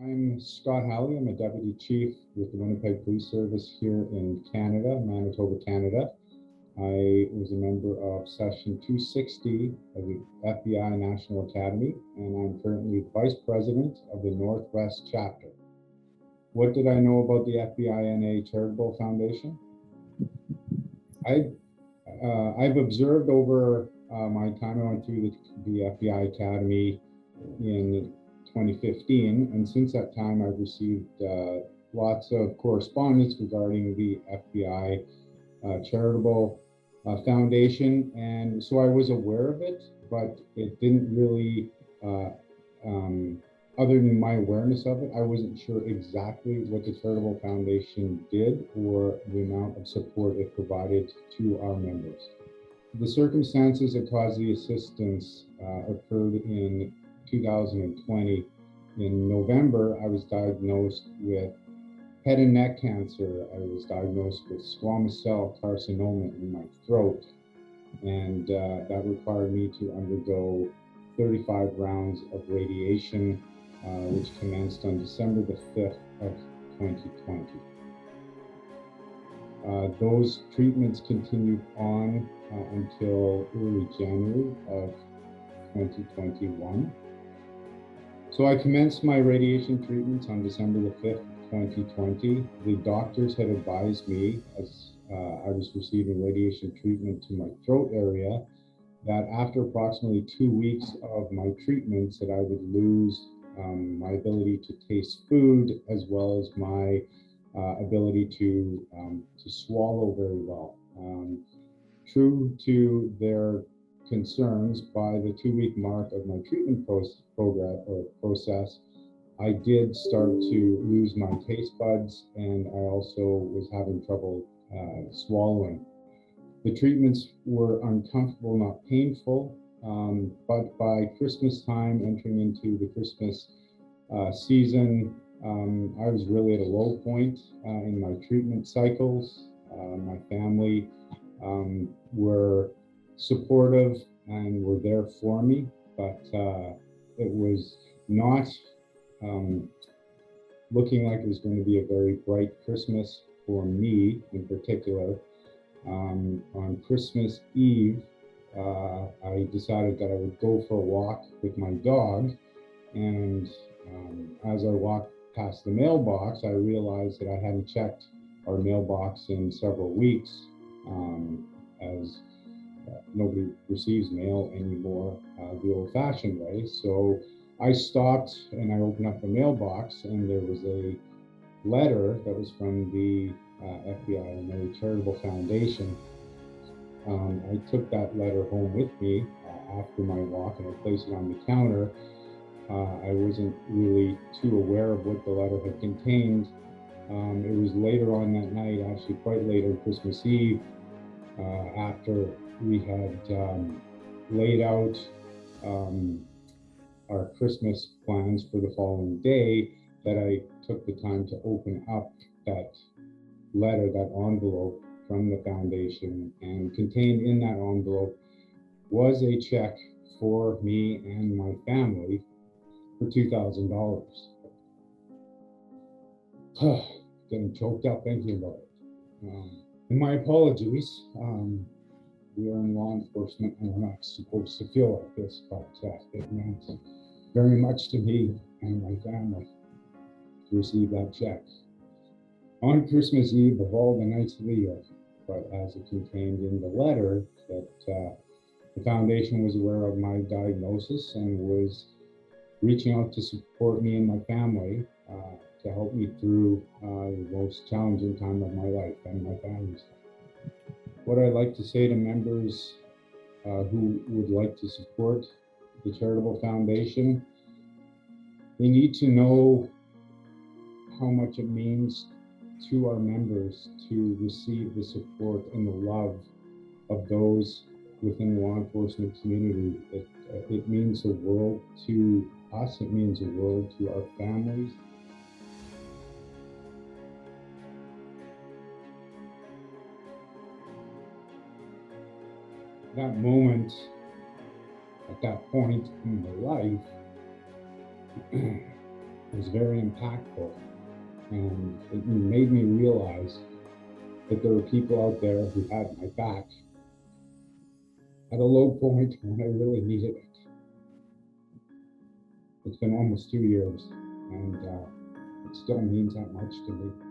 I'm Scott Halley. I'm a Deputy Chief with the Winnipeg Police Service here in Canada, Manitoba, Canada. I was a member of Session 260 of the FBI National Academy, and I'm currently Vice President of the Northwest Chapter. What did I know about the FBI-NA Charitable Foundation? I've observed over my time. I went through the FBI Academy in 2015, and since that time I've received lots of correspondence regarding the FBI Charitable Foundation, and so I was aware of it, but it didn't really, other than my awareness of it, I wasn't sure exactly what the Charitable Foundation did or the amount of support it provided to our members. The circumstances that caused the assistance occurred in 2020. In November, I was diagnosed with head and neck cancer. I was diagnosed with squamous cell carcinoma in my throat, and that required me to undergo 35 rounds of radiation, which commenced on December the 5th of 2020. Those treatments continued on until early January of 2021. So I commenced my radiation treatments on December the 5th, 2020. The doctors had advised me, as I was receiving radiation treatment to my throat area, that after approximately 2 weeks of my treatments that I would lose my ability to taste food, as well as my ability to swallow very well. True to their concerns, by the 2-week mark of my treatment process, I did start to lose my taste buds, and I also was having trouble swallowing. The treatments were uncomfortable, not painful, but by Christmas time, entering into the Christmas season, I was really at a low point in my treatment cycles. My family were supportive and were there for me, but it was not looking like it was going to be a very bright Christmas for me in particular. On Christmas Eve, I decided that I would go for a walk with my dog, and as I walked past the mailbox, I realized that I hadn't checked our mailbox in several weeks, as nobody receives mail anymore the old-fashioned way. So I stopped and I opened up the mailbox, and there was a letter that was from the FBI-NA Charitable Foundation. I took that letter home with me after my walk, and I placed it on the counter. I wasn't really too aware of what the letter had contained. It was later on that night, actually quite late on Christmas Eve, after we had laid out our Christmas plans for the following day, that I took the time to open up that letter, that envelope from the foundation, and contained in that envelope was a check for me and my family for $2,000. Getting choked up thinking about it. And my apologies. We are in law enforcement and we're not supposed to feel like this, but it meant very much to me and my family to receive that check on Christmas Eve of all the nights of the year. But as it contained in the letter, that the foundation was aware of my diagnosis and was reaching out to support me and my family, to help me through the most challenging time of my life and my family's life. What I'd like to say to members who would like to support the Charitable Foundation, they need to know how much it means to our members to receive the support and the love of those within the law enforcement community. It means the world to us, it means the world to our families. That moment, at that point in my life, was very impactful, and it made me realize that there were people out there who had my back at a low point when I really needed it. It's been almost 2 years, and it still means that much to me.